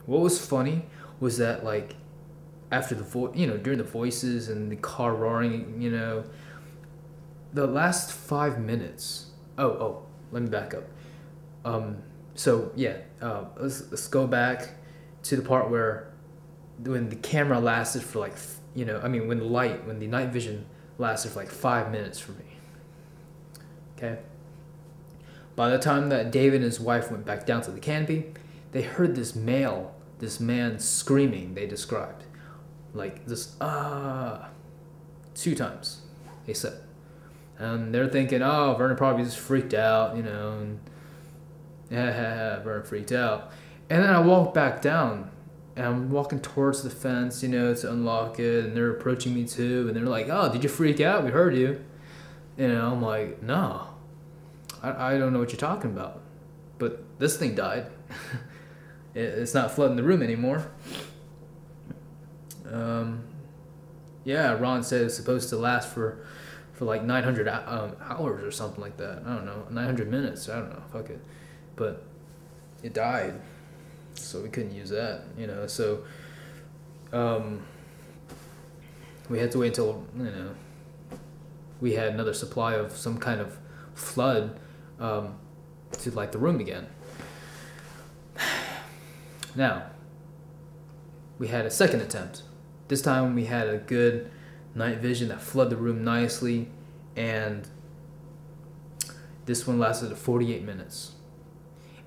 what was funny was that like after during the voices and the car roaring, the last 5 minutes. Oh, let me back up. So yeah, let's go back to the part where when the camera lasted for like when the night vision lasted for like 5 minutes for me. Okay. By the time that David and his wife went back down to the canopy, they heard this man screaming. They described like this 2 times. They said, and they're thinking, oh, Vernon probably just freaked out, and Vernon freaked out. And then I walked back down, and I'm walking towards the fence, to unlock it, and they're approaching me too, and they're like, oh, did you freak out? We heard you. I'm like, no, I don't know what you're talking about. But this thing died. It's not flooding the room anymore. Yeah, Ron said it's supposed to last for like 900 hours or something like that. I don't know, 900 minutes. I don't know. Fuck it. But it died, so we couldn't use that. So we had to wait until we had another supply of some kind of flood to light the room again. Now, we had a second attempt. This time we had a good night vision that flooded the room nicely, and this one lasted 48 minutes.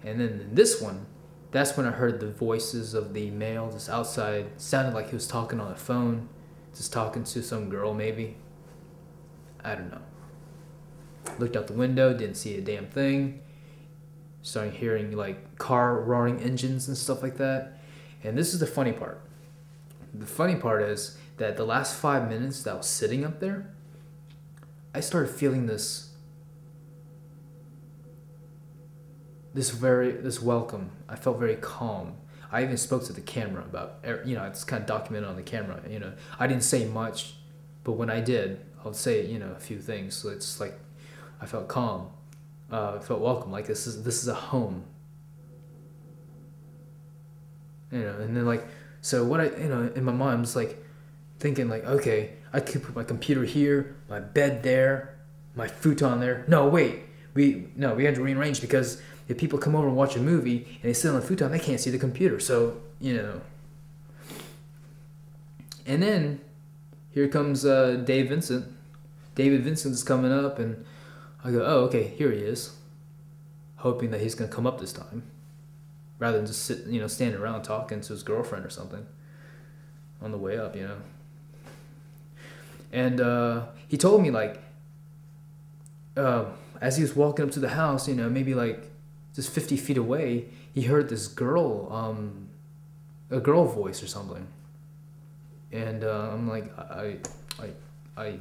And then in this one, that's when I heard the voices of the male just outside. Sounded like he was talking on the phone, just talking to some girl maybe. I don't know. Looked out the window, didn't see a damn thing. Started hearing like car roaring engines and stuff like that. And this is the funny part. The funny part is that the last 5 minutes that I was sitting up there, I started feeling this welcome. I felt very calm. I even spoke to the camera about, it's kind of documented on the camera. I didn't say much, but when I did, I would say, a few things. So it's like I felt calm. I felt welcome. Like this is a home. And then like, so what in my mind, I'm just like thinking like, okay, I could put my computer here, my bed there, my futon there. No, wait, we had to rearrange because if people come over and watch a movie and they sit on the futon, they can't see the computer. So, And then here comes David Vincent. David Vincent's coming up, and I go, oh, okay, here he is. Hoping that he's going to come up this time. Rather than just standing around talking to his girlfriend or something on the way up, And he told me, like, as he was walking up to the house, maybe like just 50 feet away, he heard this girl, a girl voice or something. And I'm like, I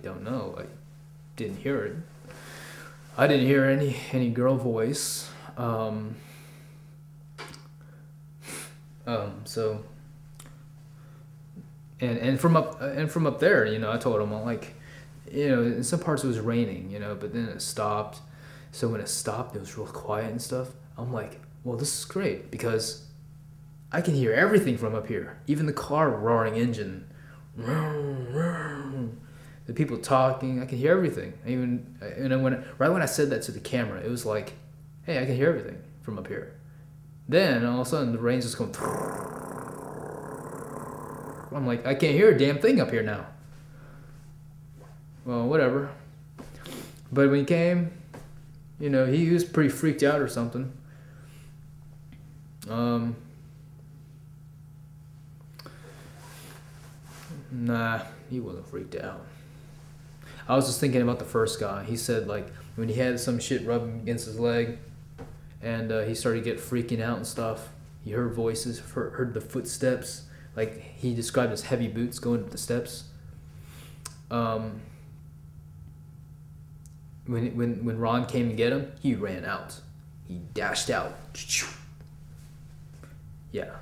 don't know. I didn't hear it. I didn't hear any girl voice. So and from up there, I told him, I'm like, in some parts it was raining, but then it stopped. So when it stopped, it was real quiet and stuff. I'm like, well, this is great because I can hear everything from up here, even the car roaring engine, the people talking. I can hear everything. Right when I said that to the camera, it was like, hey, I can hear everything from up here. Then all of a sudden the rain's just going. I'm like, I can't hear a damn thing up here now. Well, whatever. But when he came, he was pretty freaked out or something. Nah, he wasn't freaked out. I was just thinking about the first guy. He said like when he had some shit rubbing against his leg, and he started to get freaking out and stuff. He heard voices, heard the footsteps. Like he described as heavy boots going up the steps. When Ron came to get him, he ran out. He dashed out. Yeah.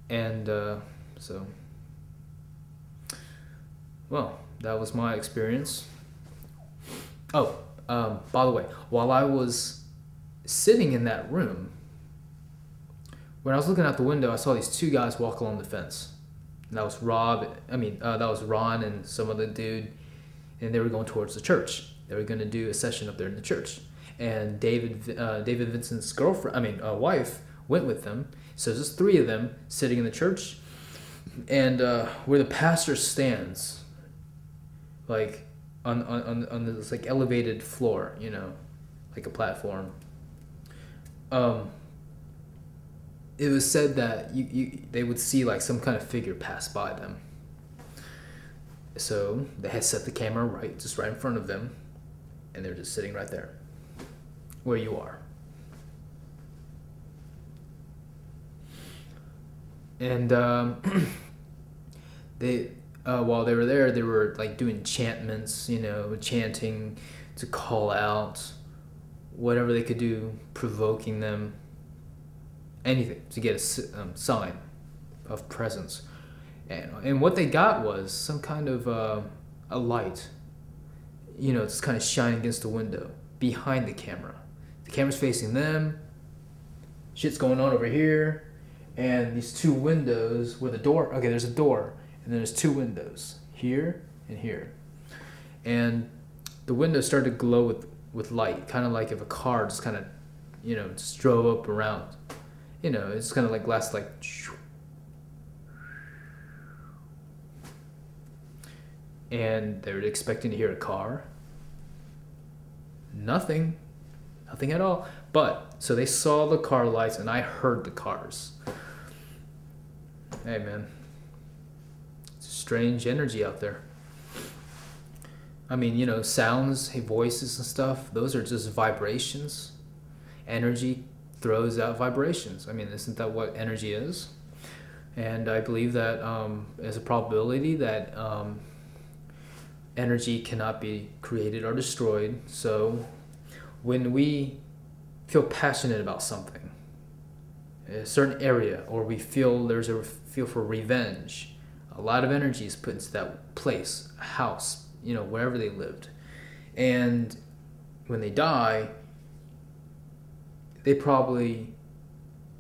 And so, well, that was my experience. Oh, by the way, while I was sitting in that room when I was looking out the window, I saw these two guys walk along the fence. And that was that was Ron and some other dude, and they were going towards the church. They were going to do a session up there in the church, and David Vincent's wife went with them. So there's three of them sitting in the church, and where the pastor stands, like on this like elevated floor, you know, like a platform. It was said that they would see like some kind of figure pass by them. So they had set the camera right in front of them, and they're just sitting right there, where you are. And they while they were there, they were like doing enchantments, you know, chanting to call out whatever they could do, provoking them, anything to get a sign of presence. And what they got was some kind of a light, you know, it's kind of shining against the window behind the camera. The camera's facing them, shit's going on over here, and these two windows where the door, okay, there's a door, and then there's two windows, here and here. And the windows started to glow with light, kind of like if a car just kind of, you know, just drove up around. You know, it's kind of like glass, like, and they were expecting to hear a car. Nothing at all. But so they saw the car lights, and I heard the cars. Hey man, it's a strange energy out there. I mean, you know, sounds, hey, voices and stuff, those are just vibrations. Energy throws out vibrations. I mean, isn't that what energy is? And I believe that there's a probability that energy cannot be created or destroyed. So when we feel passionate about something, a certain area, or we feel there's a feel for revenge, a lot of energy is put into that place, a house, you know, wherever they lived. And when they die, they probably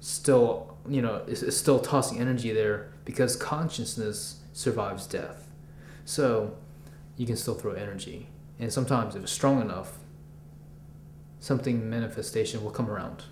still, you know, is still tossing energy there because consciousness survives death. So you can still throw energy. And sometimes if it's strong enough, something manifestation will come around.